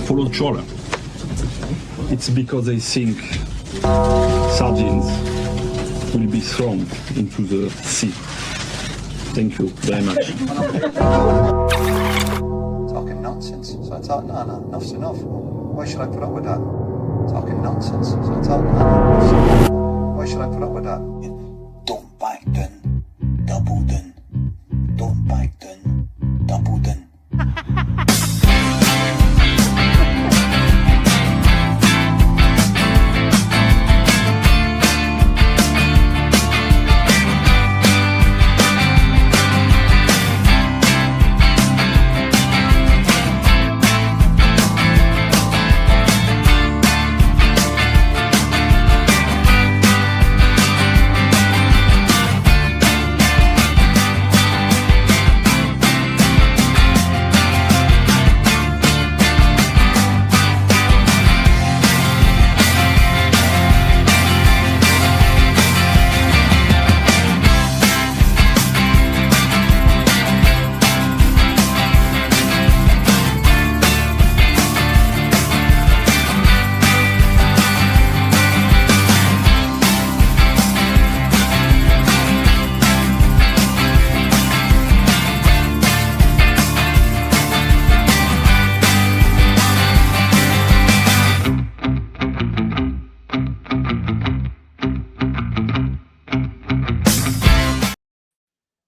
Follow trawler. It's because they think sardines will be thrown into the sea. Thank you very much. Talking nonsense. So I thought, no, enough's enough. Why should I put up with that? Talking nonsense. So I thought, no, enough's enough. Why should I put up with that? Don't back down, double down. Don't back down, double down.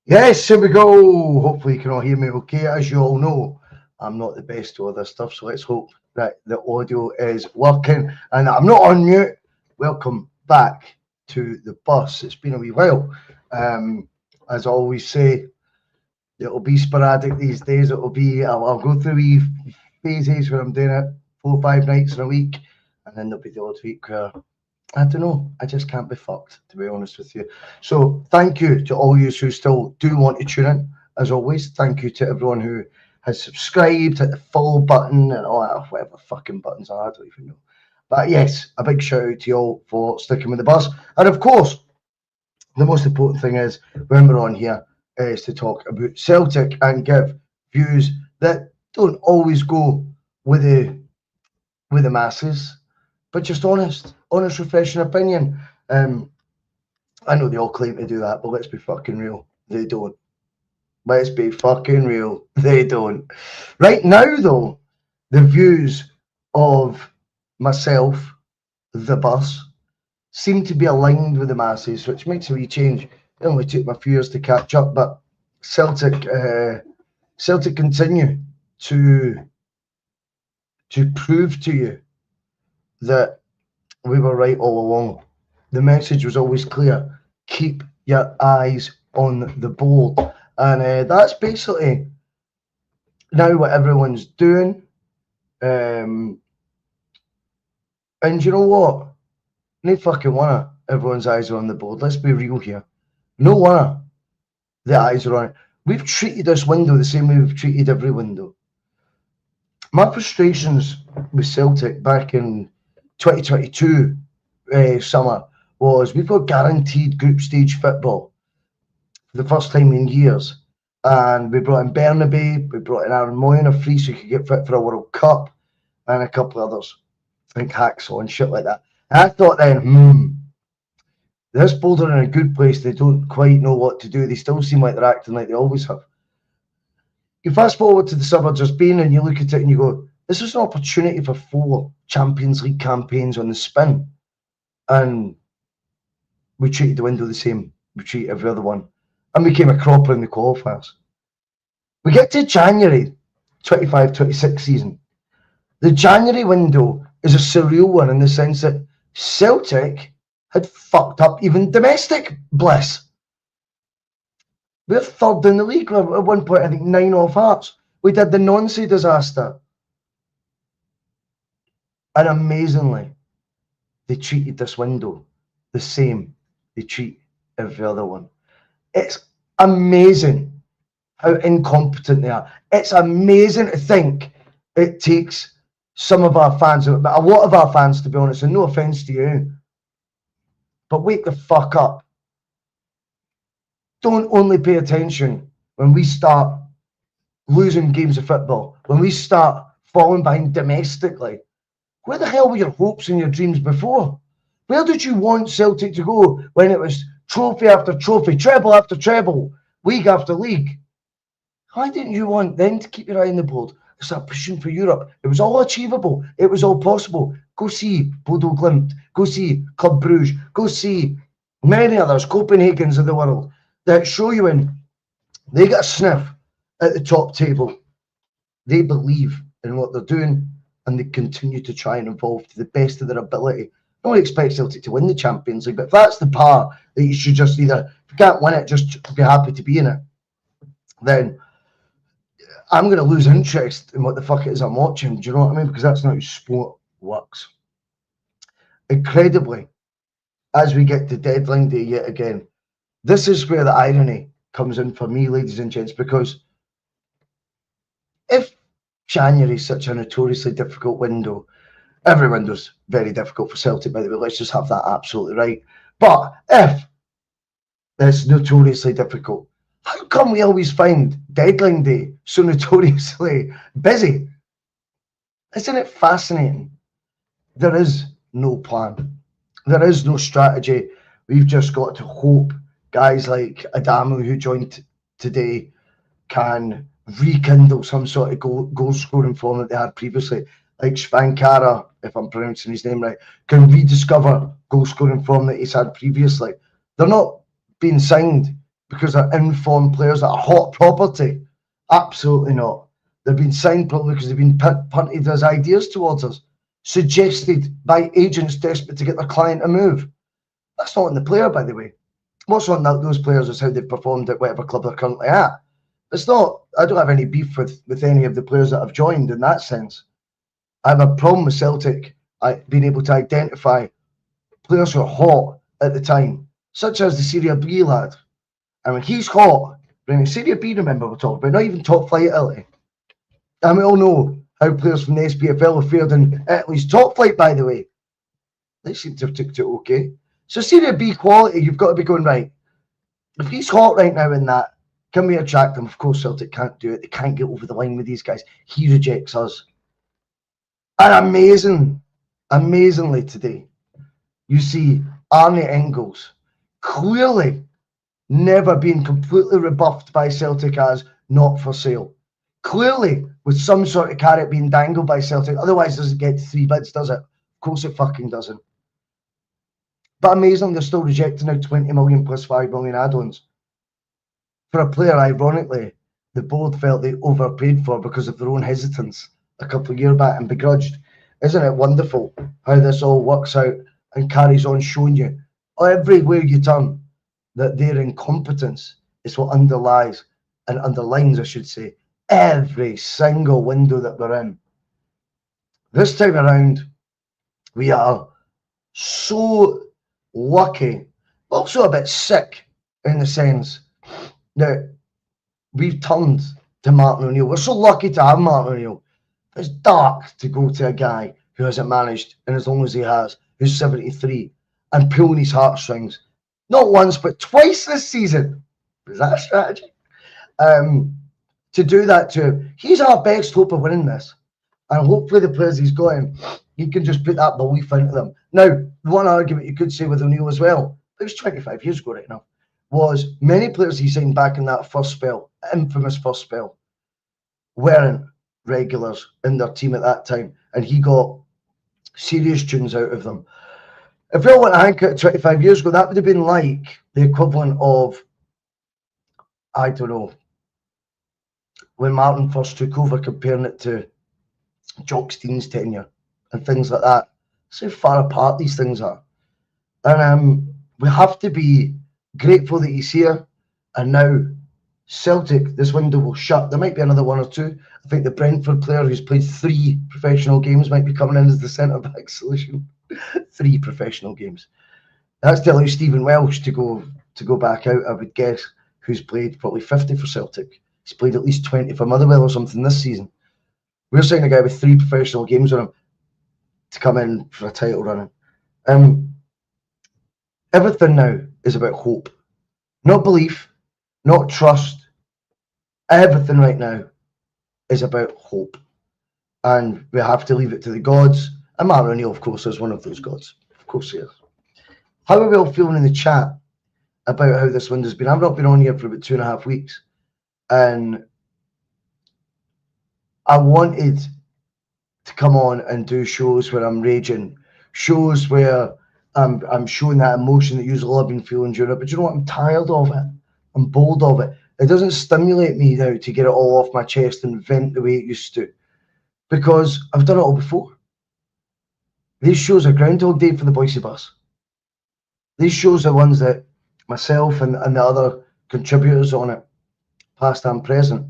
Yes, here we go. Hopefully you can all hear me okay. As you all know, I'm not the best to other stuff, so let's hope that the audio is working and I'm not on mute. Welcome back to the bus. It's been a wee while. As I always say, it'll be sporadic these days. It'll be, I'll go through wee phases where I'm doing it 4 or 5 nights in a week, and then there'll be the odd week where I don't know, I just can't be fucked, to be honest with you. So thank you to all you who still do want to tune in, as always. Thank you to everyone who has subscribed, hit the follow button and all that, whatever fucking buttons are, I don't even know. But yes, a big shout out to you all for sticking with the bus. And of course, the most important thing is, when we're on here, is to talk about Celtic and give views that don't always go with the masses, but just honest, refreshing opinion. I know they all claim to do that, but let's be fucking real. They don't. Let's be fucking real. They don't. Right now, though, the views of myself, the bus, seem to be aligned with the masses, which makes a wee change. It only took me a few years to catch up, but Celtic continue to prove to you that we were right all along. The message was always clear. Keep your eyes on the board. And that's basically now what everyone's doing. And you know what? No fucking one of everyone's eyes are on the board. Let's be real here. No one of the eyes are on it. We've treated this window the same way we've treated every window. My frustrations with Celtic back in 2022 summer was we've got guaranteed group stage football for the first time in years, and we brought in Bernabe, we brought in Aaron Moynihan free so he could get fit for a World Cup, and a couple of others, I think Hacksaw and shit like that. And I thought then, this board are in a good place. They don't quite know what to do. They still seem like they're acting like they always have. You fast forward to the summer just been, and you look at it and you go, this is an opportunity for 4 Champions League campaigns on the spin. And we treated the window the same. We treat every other one. And we came a cropper in the qualifiers. We get to January 25-26 season. The January window is a surreal one in the sense that Celtic had fucked up even domestic bliss. We're third in the league. At one point, I think 9 off Hearts. We did the Nancy disaster. And amazingly, they treated this window the same they treat every other one. It's amazing how incompetent they are. It's amazing to think it takes some of our fans, a lot of our fans, to be honest, and no offence to you, but wake the fuck up. Don't only pay attention when we start losing games of football, when we start falling behind domestically, where the hell were your hopes and your dreams before? Where did you want Celtic to go when it was trophy after trophy, treble after treble, league after league? Why didn't you want then to keep your eye on the board and start pushing for Europe? It was all achievable. It was all possible. Go see Bodo Glimt. Go see Club Brugge. Go see many others, Copenhagen's of the world, that show you when they get a sniff at the top table, they believe in what they're doing and they continue to try and evolve to the best of their ability. No one expects Celtic to win the Champions League, but if that's the bar that you should just either, if you can't win it, just be happy to be in it, then I'm going to lose interest in what the fuck it is I'm watching. Do you know what I mean? Because that's not how sport works. Incredibly, as we get to deadline day yet again, this is where the irony comes in for me, ladies and gents, because if January is such a notoriously difficult window, every window's very difficult for Celtic, by the way, let's just have that absolutely right. But if it's notoriously difficult, how come we always find deadline day so notoriously busy? Isn't it fascinating? There is no plan. There is no strategy. We've just got to hope guys like Adamu, who joined today, can rekindle some sort of goal scoring form that they had previously. Like Spankara, if I'm pronouncing his name right, can rediscover goal scoring form that he's had previously. They're not being signed because they're informed players that are hot property. Absolutely not. They've been signed probably because they've been punted as ideas towards us, suggested by agents desperate to get their client to move. That's not on the player, by the way. What's on those players is how they've performed at whatever club they're currently at. It's not, I don't have any beef with any of the players that have joined in that sense. I have a problem with Celtic being able to identify players who are hot at the time, such as the Serie B lad. I mean, he's hot. But Serie B, remember, we're talking about, not even top flight Italy. And we all know how players from the SPFL have fared in Italy's top flight, by the way. They seem to have took it okay. So Serie B quality, you've got to be going, right, if he's hot right now in that, can we attract him? Of course, Celtic can't do it. They can't get over the line with these guys. He rejects us. And amazingly today, you see Arne Engels clearly never being completely rebuffed by Celtic as not for sale. Clearly, with some sort of carrot being dangled by Celtic. Otherwise, it doesn't get to 3 bids, does it? Of course it fucking doesn't. But amazingly, they're still rejecting now 20 million plus 5 million add-ons for a player, ironically, the board felt they overpaid for because of their own hesitance a couple of years back and begrudged. Isn't it wonderful how this all works out and carries on showing you everywhere you turn that their incompetence is what underlies and underlines, I should say, every single window that we're in. This time around, we are so lucky, also a bit sick in the sense that we've turned to Martin O'Neill. We're so lucky to have Martin O'Neill. It's dark to go to a guy who hasn't managed, and as long as he has, who's 73, and pulling his heartstrings, not once, but twice this season. Is that a strategy? To do that to him, he's our best hope of winning this. And hopefully the players he's got in, he can just put that belief into them. Now, one argument you could say with O'Neill as well, it was 25 years ago right now, was many players he signed back in that first spell, infamous first spell, weren't regulars in their team at that time, and he got serious tunes out of them. If we all want to hank at 25 years ago, that would have been like the equivalent of, I don't know, when Martin first took over, comparing it to Jock Stein's tenure and things like that. So far apart these things are. And we have to be grateful that he's here. And now Celtic, this window will shut. There might be another one or two. I think the Brentford player who's played 3 professional games might be coming in as the centre-back solution. 3 professional games. That's to allow Stephen Welsh to go back out, I would guess, who's played probably 50 for Celtic. He's played at least 20 for Motherwell or something this season. We're saying a guy with 3 professional games on him to come in for a title running. Everything now is about hope. Not belief, not trust. Everything right now is about hope. And we have to leave it to the gods. And Matt O'Neill, of course, is one of those gods. Of course he is. How are we all feeling in the chat about how this window's been? I've not been on here for about 2.5 weeks. And I wanted to come on and do shows where I'm raging, shows where I'm showing that emotion that you've all been feeling during it. But you know what? I'm tired of it. I'm bored of it. It doesn't stimulate me now to get it all off my chest and vent the way it used to, because I've done it all before. These shows are Groundhog Day for the Bhoycie Bus. These shows are ones that myself and the other contributors on it, past and present,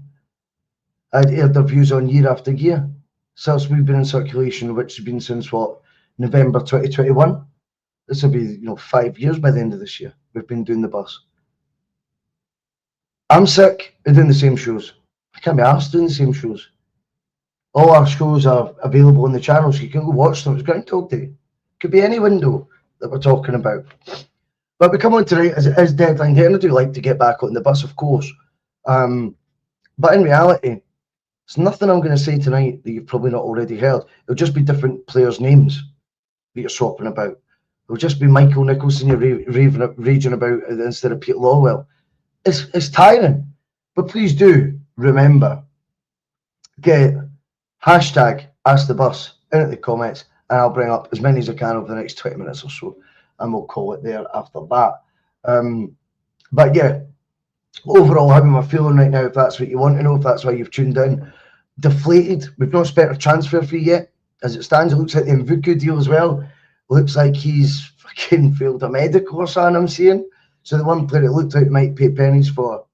I'd aired their views on year after year. Since we've been in circulation, which has been since what, November 2021. This will be 5 years by the end of this year. We've been doing the bus. I'm sick of doing the same shows. I can't be arsed doing the same shows. All our shows are available on the channel, so you can go watch them. It's Groundhog Day. Could be any window that we're talking about. But we come on tonight as it is deadline day, and I do like to get back on the bus, of course. But in reality, there's nothing I'm going to say tonight that you've probably not already heard. It'll just be different players' names that you're swapping about. It'll just be Michael Nicholson you're raging about instead of Pete Lawwell. It's tiring. But please do remember, get hashtag Ask the Bus in the comments, and I'll bring up as many as I can over the next 20 minutes or so, and we'll call it there after that. But yeah, overall, how am I feeling right now? If that's what you want to know, if that's why you've tuned in. Deflated. We've not spent a transfer fee yet. As it stands, it looks like the Mvuku deal as well. Looks like he's fucking failed a medical or something, I'm seeing. So the one player it looked like might pay pennies for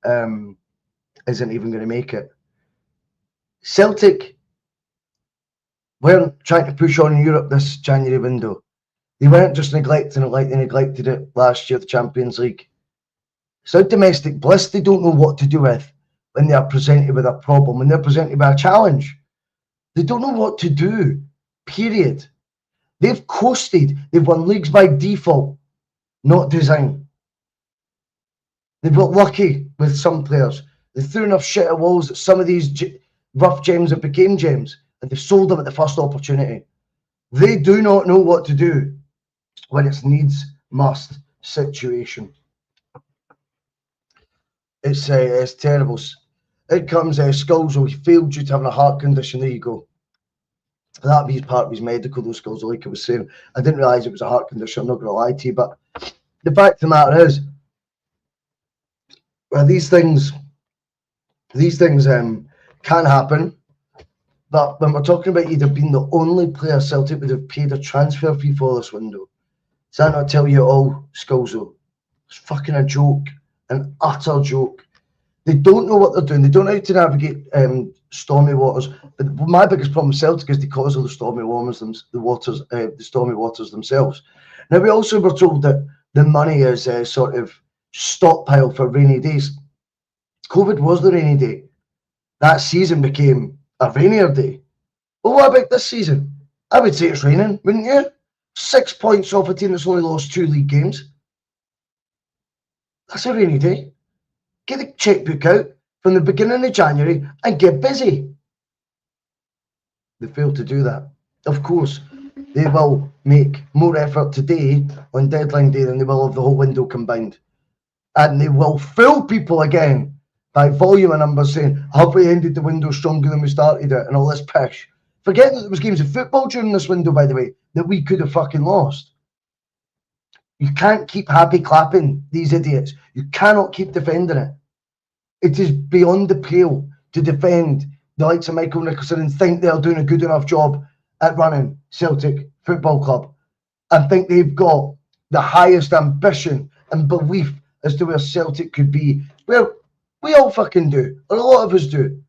isn't even going to make it. Celtic weren't trying to push on in Europe this January window. They weren't just neglecting it like they neglected it last year, the Champions League. It's a domestic bliss they don't know what to do with when they are presented with a problem, when they're presented with a challenge. They don't know what to do, period. They've coasted. They've won leagues by default, not design. They've got lucky with some players. They threw enough shit at walls that some of these rough gems have became gems, and they've sold them at the first opportunity. They do not know what to do when it's needs must situation. It's terrible. It comes Skulls, he failed due to having a heart condition. There you go. That'd be part of his medical, those Skulls, like I was saying. I didn't realise it was a heart condition, I'm not going to lie to you, but the fact of the matter is, well, these things can happen, but when we're talking about either being the only player Celtic would have paid a transfer fee for this window, does that not tell you all, Skulls? It's fucking a joke, an utter joke. They don't know what they're doing. They don't know how to navigate stormy waters. But my biggest problem with Celtic is the cause of the stormy waters themselves. Now, we also were told that the money is sort of stockpiled for rainy days. COVID was the rainy day. That season became a rainier day. Well, what about this season? I would say it's raining, wouldn't you? 6 points off a team that's only lost 2 league games. That's a rainy day. Get the checkbook out from the beginning of January and get busy. They failed to do that. Of course, they will make more effort today on deadline day than they will of the whole window combined. And they will fool people again by volume of numbers saying, have we ended the window stronger than we started it, and all this pish. Forget that there was games of football during this window, by the way, that we could have fucking lost. You can't keep happy clapping these idiots. You cannot keep defending it. It is beyond the pale to defend the likes of Michael Nicholson and think they're doing a good enough job at running Celtic Football Club and think they've got the highest ambition and belief as to where Celtic could be. Well, we all fucking do, or a lot of us do.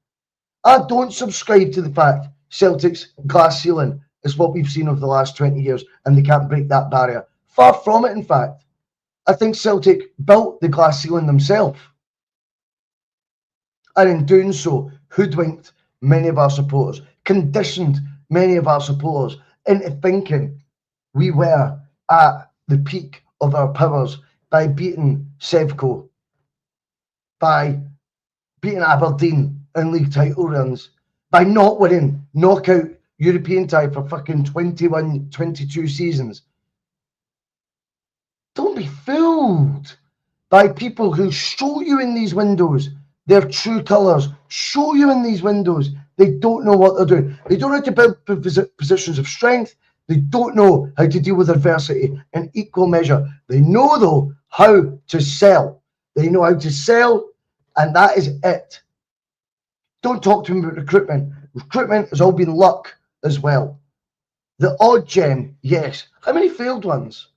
I don't subscribe to the fact Celtic's glass ceiling is what we've seen over the last 20 years and they can't break that barrier. Far from it, in fact. I think Celtic built the glass ceiling themselves. And in doing so, hoodwinked many of our supporters, conditioned many of our supporters into thinking we were at the peak of our powers by beating Sevco, by beating Aberdeen in league title runs by not winning knockout European tie for fucking 21, 22 seasons. Don't be fooled by people who show you in these windows their true colours, show you in these windows they don't know what they're doing. They don't know how to build positions of strength. They don't know how to deal with adversity in equal measure. They know, though, how to sell. They know how to sell, and that is it. Don't talk to me about recruitment. Recruitment has all been luck as well. The odd gem, yes. How many failed ones?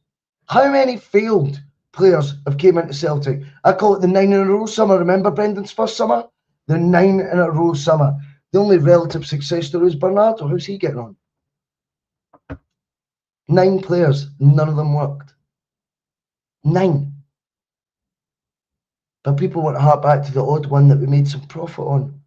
How many failed players have came into Celtic? I call it the 9 in a row summer. Remember Brendan's first summer? The 9 in a row summer. The only relative success story is Bernardo. How's he getting on? 9 players, none of them worked. 9. But people want to harp back to the odd one that we made some profit on.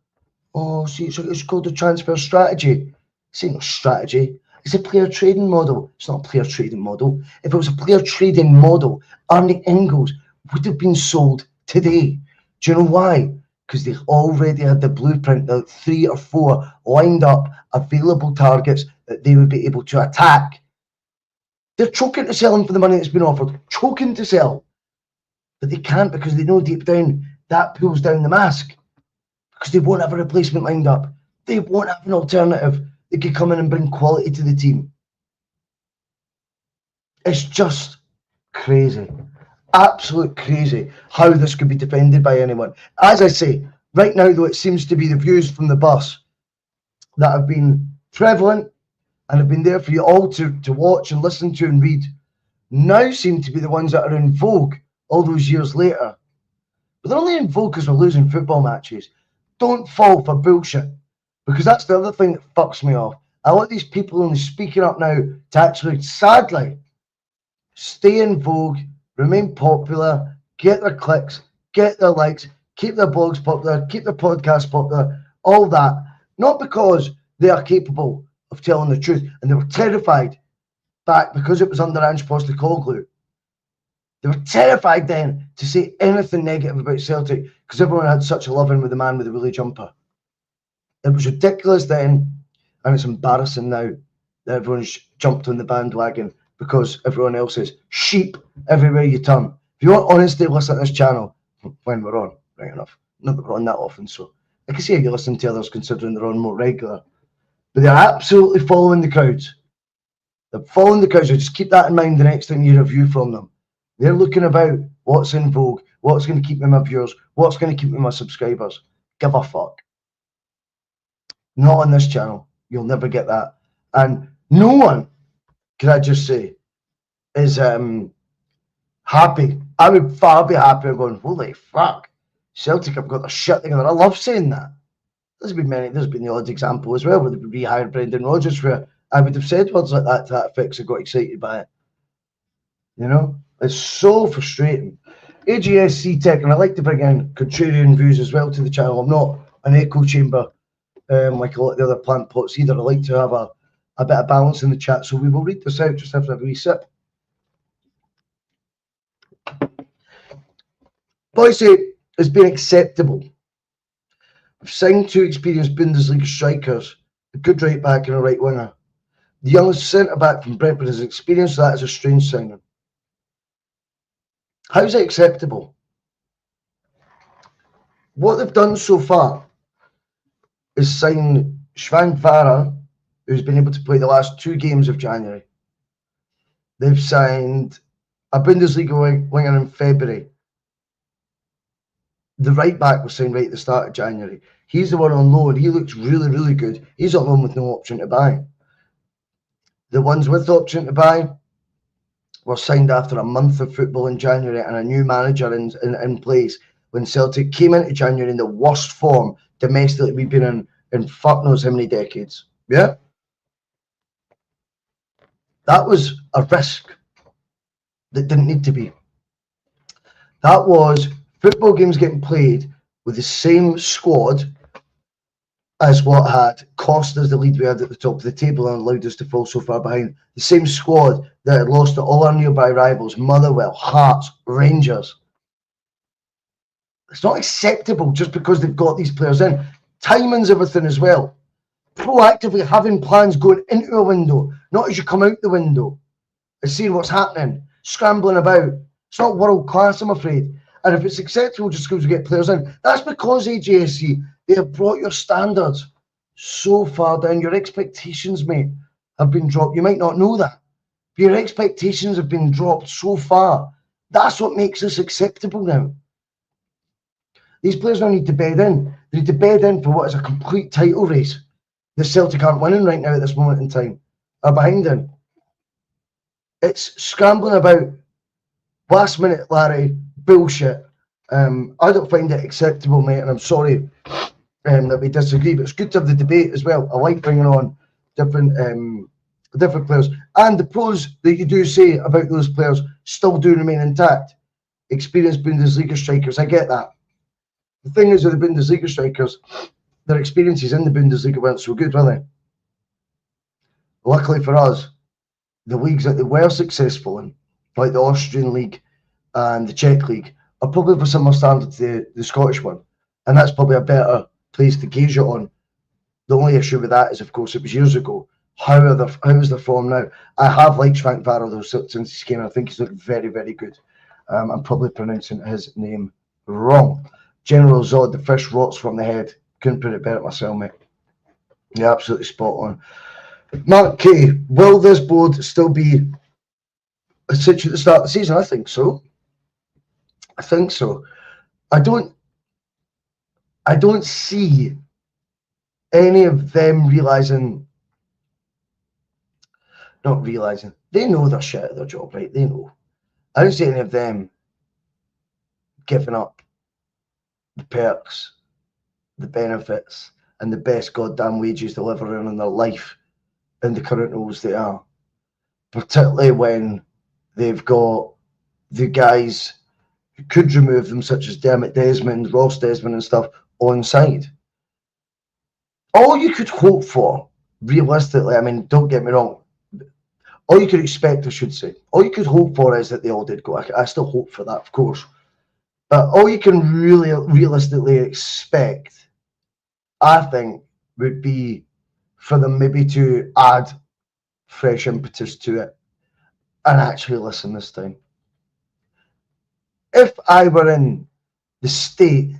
Oh, see, it's called a transfer strategy. It's not a strategy. It's a player trading model. It's not a player trading model. If it was a player trading model, Arnie Ingalls would have been sold today. Do you know why? Because they already had the blueprint, the 3 or 4 lined up available targets that they would be able to attack. They're choking to sell them for the money that's been offered. Choking to sell. But they can't because they know deep down that pulls down the mask. Because they won't have a replacement lined up. They won't have an alternative that could come in and bring quality to the team. It's just crazy. Absolute crazy how this could be defended by anyone. As I say, right now though, it seems to be the views from the bus that have been prevalent and have been there for you all to watch and listen to and read, now seem to be the ones that are in vogue all those years later. But they're only in vogue because we're losing football matches. Don't fall for bullshit, because that's the other thing that fucks me off. I want these people only speaking up now to actually, sadly, stay in vogue, remain popular, get their clicks, get their likes, keep their blogs popular, keep their podcasts popular, all that. Not because they are capable of telling the truth, and they were terrified back because it was under Ange Postecoglou. They were terrified then to say anything negative about Celtic because everyone had such a love-in with the man with the woolly jumper. It was ridiculous then, and it's embarrassing now that everyone's jumped on the bandwagon because everyone else is sheep everywhere you turn. If you want honesty, listen to this channel when we're on, right enough. Not that we're on that often, so I can see how you listen to others considering they're on more regular. But they're absolutely following the crowds. They're following the crowds, so just keep that in mind the next time you review from them. They're looking about what's in vogue, what's going to keep me my viewers, what's going to keep me my subscribers. Give a fuck. Not on this channel. You'll never get that. And no one, can I just say, is happy. I would far be happier going, holy fuck, Celtic have got their shit together. I love saying that. There's been the odd example as well where they rehired Brendan Rodgers where I would have said words like that to that effect. I got excited by it. You know? It's so frustrating. AGSC Tech, and I like to bring in contrarian views as well to the channel. I'm not an echo chamber like a lot of the other plant pots either. I like to have a bit of balance in the chat. So we will read this out just after a wee sip. Bhoycie has been acceptable. We've signed 2 experienced Bundesliga strikers, a good right back and a right winger. The youngest centre back from Brentford has experienced that as a strange signing. How's it acceptable? What they've done so far is sign Schwan Vara, who's been able to play the last 2 games of January. They've signed a Bundesliga winger in February. The right back was signed right at the start of January. He's the one on loan. He looks really, really good. He's on loan with no option to buy. The ones with the option to buy were signed after a month of football in January and a new manager in place when Celtic came into January in the worst form domestically we've been in fuck knows how many decades. Yeah? That was a risk that didn't need to be. That was football games getting played with the same squad as what had cost us the lead we had at the top of the table and allowed us to fall so far behind. The same squad that had lost to all our nearby rivals, Motherwell, Hearts, Rangers. It's not acceptable just because they've got these players in. Timing's everything as well. Proactively having plans going into a window, not as you come out the window, and seeing what's happening, scrambling about. It's not world class, I'm afraid. And if it's acceptable to schools to get players in, that's because AJSC, they have brought your standards so far down. Your expectations, mate, have been dropped. You might not know that. But your expectations have been dropped so far. That's what makes this acceptable now. These players now need to bed in. They need to bed in for what is a complete title race. The Celtic aren't winning right now at this moment in time. Are behind in. It's scrambling about, last minute, Larry, bullshit. I don't find it acceptable, mate, and I'm sorry that we disagree, but it's good to have the debate as well. I like bringing on different players. And the pros that you do say about those players still do remain intact. Experienced Bundesliga strikers, I get that. The thing is with the Bundesliga strikers, their experiences in the Bundesliga weren't so good, were they? Luckily for us, the leagues that they were successful in, like the Austrian League and the Czech League, are probably of a similar standard to the Scottish one. And that's probably a better place to gauge it on. The only issue with that is, of course, it was years ago. How is their form now? I have liked Frank Varro though since he came in. I think he's looked very, very good. I'm probably pronouncing his name wrong. General Zod, the fish rots from the head. Couldn't put it better myself, mate. Yeah, absolutely spot on. Mark K, will this board still be a situation at the start of the season? I think so. I think so. I don't see any of them not realising. They know they're shit at their job, right? They know. I don't see any of them giving up the perks, the benefits, and the best goddamn wages they'll ever earn in their life in the current roles they are. Particularly when they've got the guys who could remove them, such as Dermot Desmond, Ross Desmond and stuff, on side. All you could hope for, realistically, I mean, don't get me wrong, all you could expect, I should say, all you could hope for is that they all did go. I still hope for that, of course. But all you can really realistically expect, I think, would be for them maybe to add fresh impetus to it and actually listen this time. If I were in the state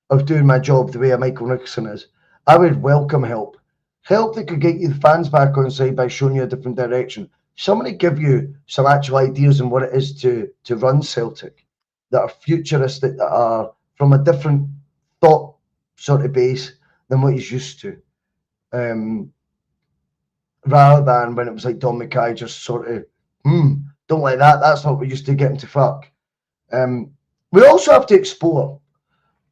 of doing my job the way a Michael Nicholson is, I would welcome help. Help that could get you the fans back on side by showing you a different direction. Somebody give you some actual ideas on what it is to run Celtic, that are futuristic, that are from a different thought sort of base than what he's used to. Rather than when it was like Don Mackay just sort of, don't like that, that's not what we used to get him to fuck. We also have to explore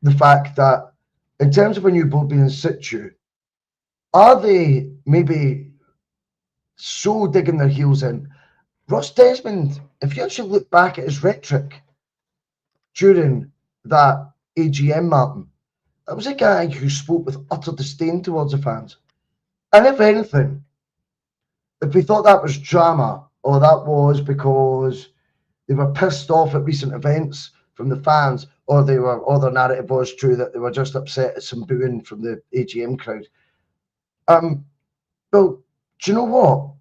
the fact that in terms of a new board being in situ, are they maybe so digging their heels in? Ross Desmond, if you actually look back at his rhetoric during that AGM, Martin, that was a guy who spoke with utter disdain towards the fans. And if anything, if we thought that was drama, or that was because they were pissed off at recent events from the fans, or their narrative was true that they were just upset at some booing from the AGM crowd. Well, do you know what?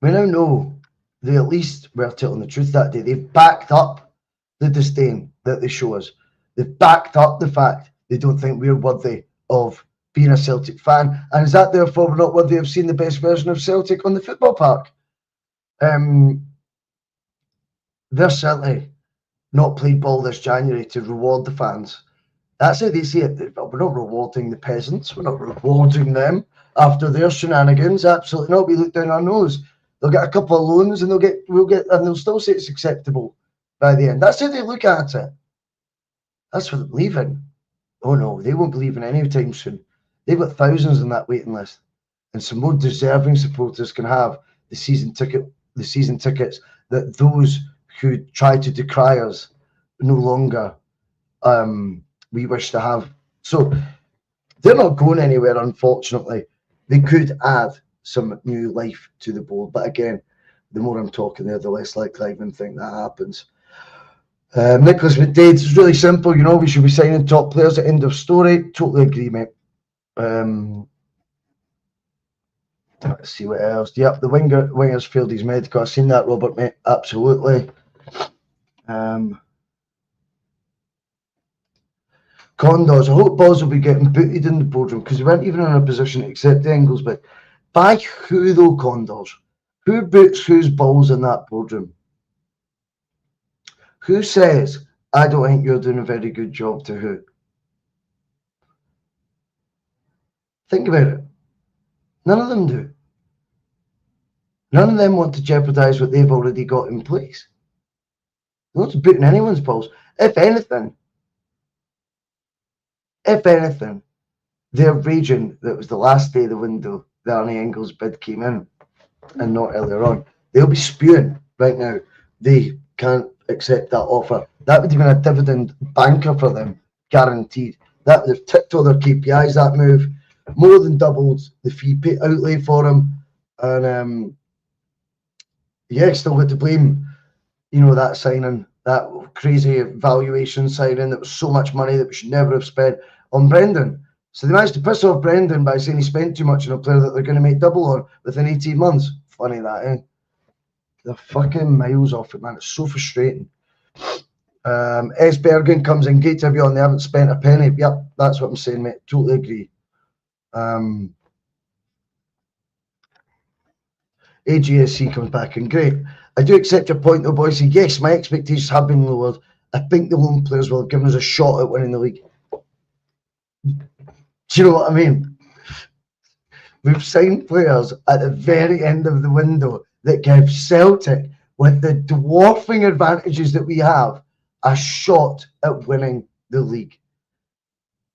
We now know they at least were telling the truth that day. They've backed up the disdain that they show us. They've backed up the fact they don't think we're worthy of being a Celtic fan. And is that therefore we're not worthy of seeing the best version of Celtic on the football park? They're certainly not played ball this January to reward the fans. That's how they see it. We're not rewarding the peasants. We're not rewarding them after their shenanigans. Absolutely not. We look down our nose. They'll get a couple of loans and they'll still say it's acceptable by the end. That's how they look at it. That's what they're believing. Oh no, they won't believe in any time soon. They've got thousands on that waiting list, and some more deserving supporters can have the season tickets that those who try to decry us no longer we wish to have. So they're not going anywhere, unfortunately. They could add some new life to the board, but again, the more I'm talking there, the less likely I even think that happens. Nicholas McDade, it's really simple, you know, we should be signing top players at end of story. Totally agree, mate. Let's see what else. Yep, the winger's failed his medical. I've seen that, Robert, mate. Absolutely. Condos, I hope Balls will be getting booted in the boardroom because they weren't even in a position to accept the Engels, but by who though, Condos? Who boots whose balls in that boardroom? Who says, I don't think you're doing a very good job to who? Think about it. None of them do. None of them want to jeopardise what they've already got in place. They're not booting anyone's balls. If anything, they're raging that it was the last day of the window that Arnie Engels' bid came in and not earlier on. They'll be spewing right now. They can't accept that offer. That would have been a dividend banker for them, guaranteed. That would have ticked all their KPIs, that move. More than doubled the fee pay outlay for him. And yeah, still got to blame, you know, that signing, that crazy valuation signing that was so much money that we should never have spent on Brendan. So they managed to piss off Brendan by saying he spent too much on a player that they're going to make double on within 18 months. Funny that, eh? They're fucking miles off it, man. It's so frustrating. S. Bergen comes in, great to have you on. They haven't spent a penny. Yep, that's what I'm saying, mate. Totally agree. AGSC comes back in, great. I do accept your point though, Bhoycie. Yes, my expectations have been lowered. I think the loan players will have given us a shot at winning the league. Do you know what I mean? We've signed players at the very end of the window that give Celtic, with the dwarfing advantages that we have, a shot at winning the league.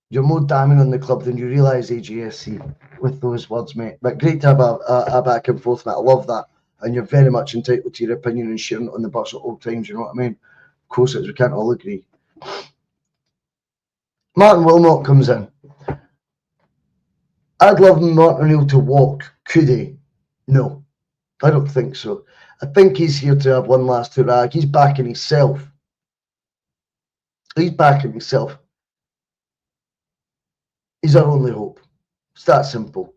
You're more damning on the club than you realise, AGSC, with those words, mate. But great to have a back and forth, mate. I love that. And you're very much entitled to your opinion and sharing it on the bus at all times, you know what I mean? Of course it is, we can't all agree. Martin Wilmot comes in. I'd love Martin O'Neill to walk. Could he? No, I don't think so. I think he's here to have one last hurrah. He's backing himself. He's backing himself. He's our only hope. It's that simple.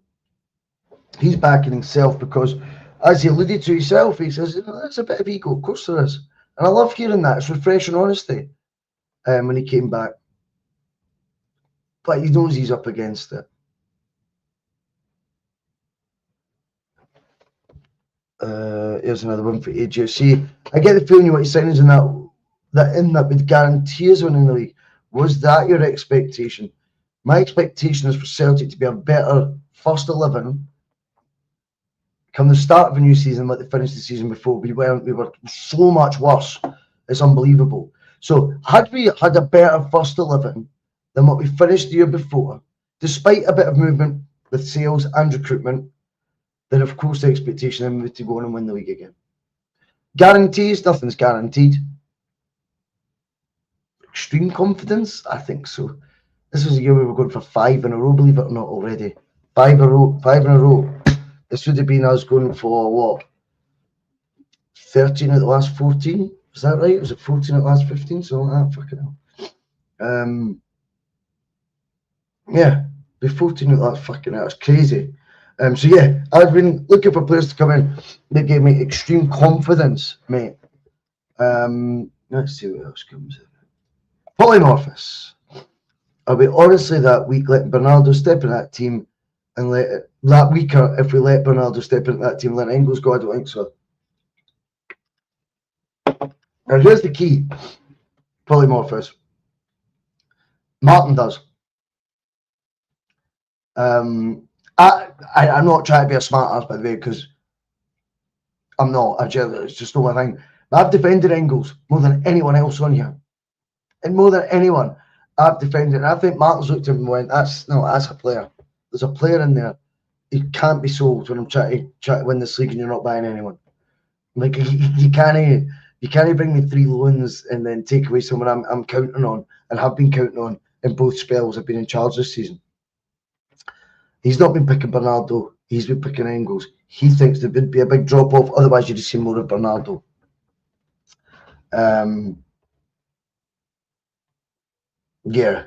He's backing himself because, as he alluded to himself, he says, you know, that's a bit of ego. Of course there is. And I love hearing that. It's refreshing honesty when he came back. But he knows he's up against it. Here's another one for AGSC. I get the feeling what he's saying is in that would guarantee us winning the league. Was that your expectation? My expectation is for Celtic to be a better first 11 come the start of a new season like they finished the season before. We were so much worse. It's unbelievable. So had we had a better first 11 than what we finished the year before, despite a bit of movement with sales and recruitment, then of course the expectation is to go on and win the league again. Guarantees? Nothing's guaranteed. Extreme confidence? I think so. This was a year we were going for 5 in a row, believe it or not, already. 5 in a row. This would have been us going for what? 13 at the last 14? Was that right? Was it 14 at the last 15? So like that, fucking hell. Yeah, be 14 at the last fucking hell. It's crazy. So yeah, I've been looking for players to come in that gave me extreme confidence, mate. Let's see what else comes in. Polymorphous. Are we honestly that weak letting Bernardo step in that team and let it that weaker if we let Bernardo step into that team and let Engels go? I don't think so. Now here's the key, Polymorphous. Martin does. I'm not trying to be a smart ass, by the way, because I'm not. It's just not my thing. But I've defended Engels more than anyone else on here. And more than anyone, I've defended. And I think Martin's looked at him and went, that's a player. There's a player in there. He can't be sold when I'm trying to win this league and you're not buying anyone. Like, you can't bring me 3 loans and then take away someone I'm counting on and have been counting on in both spells I've been in charge this season. He's not been picking Bernardo. He's been picking Engels. He thinks there would be a big drop-off. Otherwise, you'd see more of Bernardo. Yeah.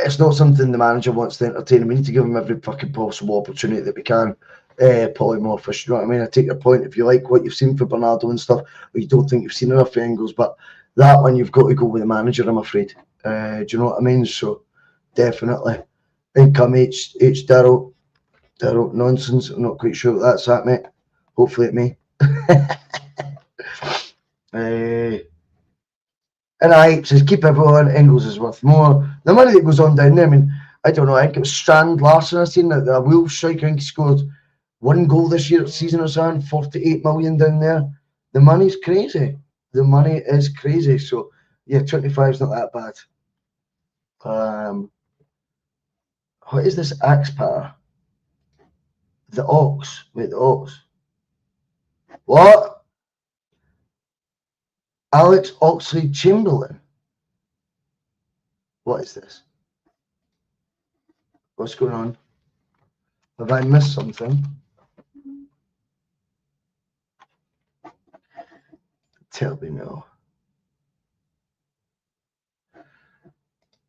It's not something the manager wants to entertain. We need to give him every fucking possible opportunity that we can. Polymorphous, you know what I mean? I take your point. If you like what you've seen for Bernardo and stuff, or you don't think you've seen enough angles, but that one you've got to go with the manager, I'm afraid. Do you know what I mean? So definitely. Income H Darryl nonsense. I'm not quite sure what that's at, mate. Hopefully it may. And I says keep everyone. Ingles is worth more. The money that goes on down there. I mean, I don't know. I think it was Strand Larson. I seen that the Wolves striker. I think he scored 1 goal this year at season or something. 48 million down there. The money's crazy. The money is crazy. So yeah, 25 is not that bad. What is this axe power? The Ox. Wait, the Ox. What? Alex Oxlade-Chamberlain. What is this? What's going on? Have I missed something? Tell me no.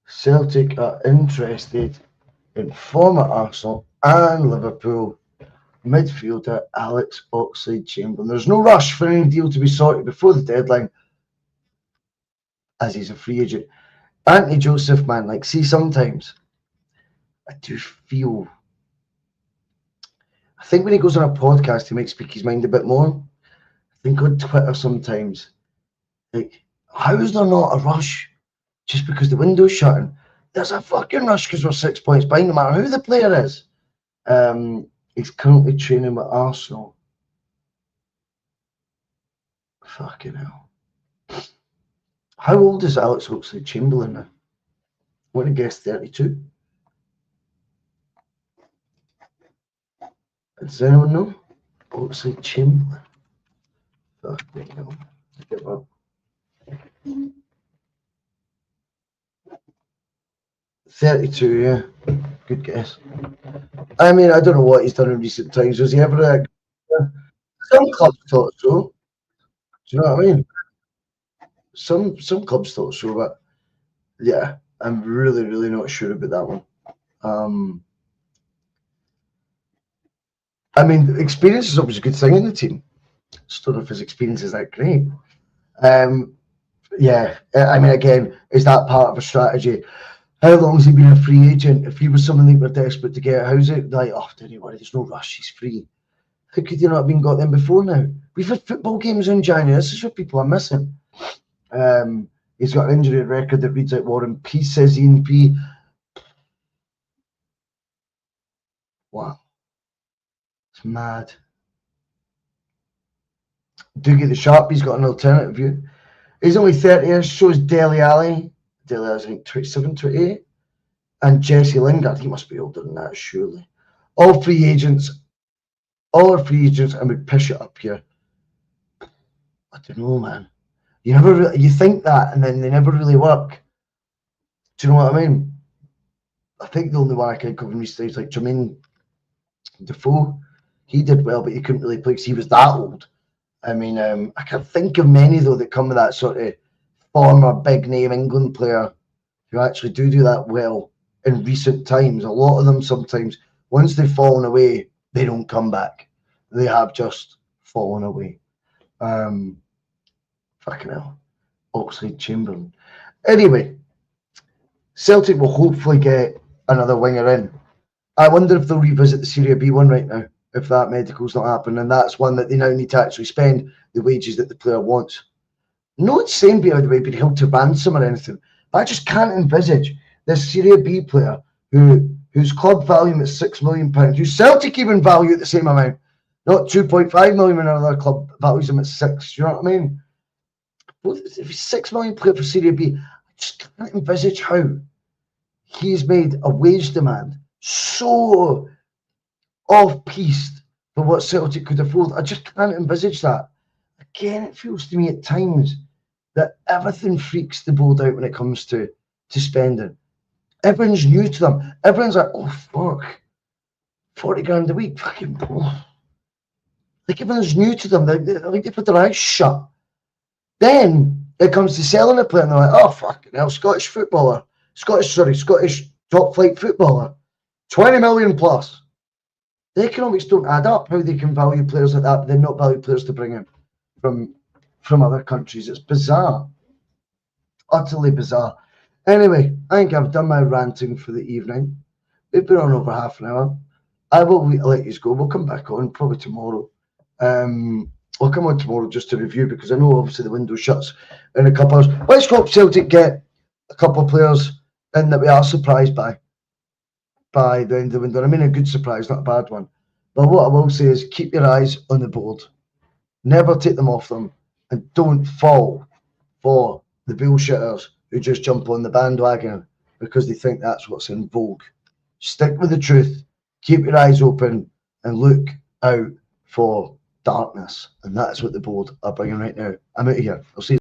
Celtic are interested in former Arsenal and Liverpool midfielder Alex Oxlade-Chamberlain. There's no rush for any deal to be sorted before the deadline, as he's a free agent. Anthony Joseph, man, like, see, sometimes I do feel, I think when he goes on a podcast, he might speak his mind a bit more. I think on Twitter sometimes, like, how is there not a rush just because the window's shutting? There's a fucking rush because we're 6 points behind, no matter who the player is. He's currently training with Arsenal. Fucking hell. How old is Alex Oxlade-Chamberlain now? I want to guess 32. Does anyone know? Oxlade-Chamberlain. Fucking hell. Give up. 32, yeah. Good guess. I mean, I don't know what he's done in recent times. Was he ever a... Some clubs thought so. Do you know what I mean? Some clubs thought so, but yeah, I'm really, really not sure about that one. I mean, experience is always a good thing in the team. Just don't know if his experience is that great. Yeah, I mean, again, is that part of a strategy? How long has he been a free agent? If he was someone that were desperate to get, how's it? Like, oh, don't you worry, there's no rush, he's free. How could you not have been got them before now? We've had football games in January. This is what people are missing. He's got an injury record that reads out War and Peace, says Ian P. Wow. It's mad. Doogie the Sharpie's got an alternative view. He's only 30 years, so is Dele Alli. Dele Alli's, I think, 27, 28. And Jesse Lingard, he must be older than that, surely. All free agents, and we'd push it up here. I don't know, man. You never really, you think that, and then they never really work. Do you know what I mean? I think the only one I can cover in recent is like Jermaine Defoe. He did well, but he couldn't really play because he was that old. I mean, I can't think of many though that come with that sort of former big name England player who actually do that well in recent times. A lot of them sometimes, once they've fallen away, they don't come back. They have just fallen away. Fucking hell. Oxlade-Chamberlain. Anyway, Celtic will hopefully get another winger in. I wonder if they'll revisit the Serie B one right now, if that medical's not happening, and that's one that they now need to actually spend the wages that the player wants. Not saying, by the way, be held to ransom or anything, but I just can't envisage this Serie B player whose club value is £6 million, whose Celtic even value at the same amount, not 2.5 million when another club values him at 6. You know what I mean? If he's £6 million player for Serie B, I just can't envisage how he's made a wage demand so off-piste for what Celtic could afford. I just can't envisage that. Again, it feels to me at times that everything freaks the board out when it comes to spending. Everyone's new to them. Everyone's like, oh, fuck. 40 grand a week. Fucking, oh. Like, everyone's new to them. They're like they've got their eyes shut. Then It comes to selling a player, and they're like, oh, fucking hell, Scottish top flight footballer, 20 million plus. The economics don't add up, how they can value players like that, but then not value players to bring in from other countries. It's bizarre. Utterly bizarre. Anyway, I think I've done my ranting for the evening. We've been on over half an hour. I will let you go. We'll come back on probably tomorrow. I'll come on tomorrow just to review, because I know obviously the window shuts in a couple hours. Let's hope Celtic get a couple of players in that we are surprised by the end of the window. I mean, a good surprise, not a bad one. But what I will say is keep your eyes on the board. Never take them off them, and don't fall for the bullshitters who just jump on the bandwagon because they think that's what's in vogue. Stick with the truth, keep your eyes open, and look out for darkness. And that's what the board are bringing right now. I'm out of here. I'll see you.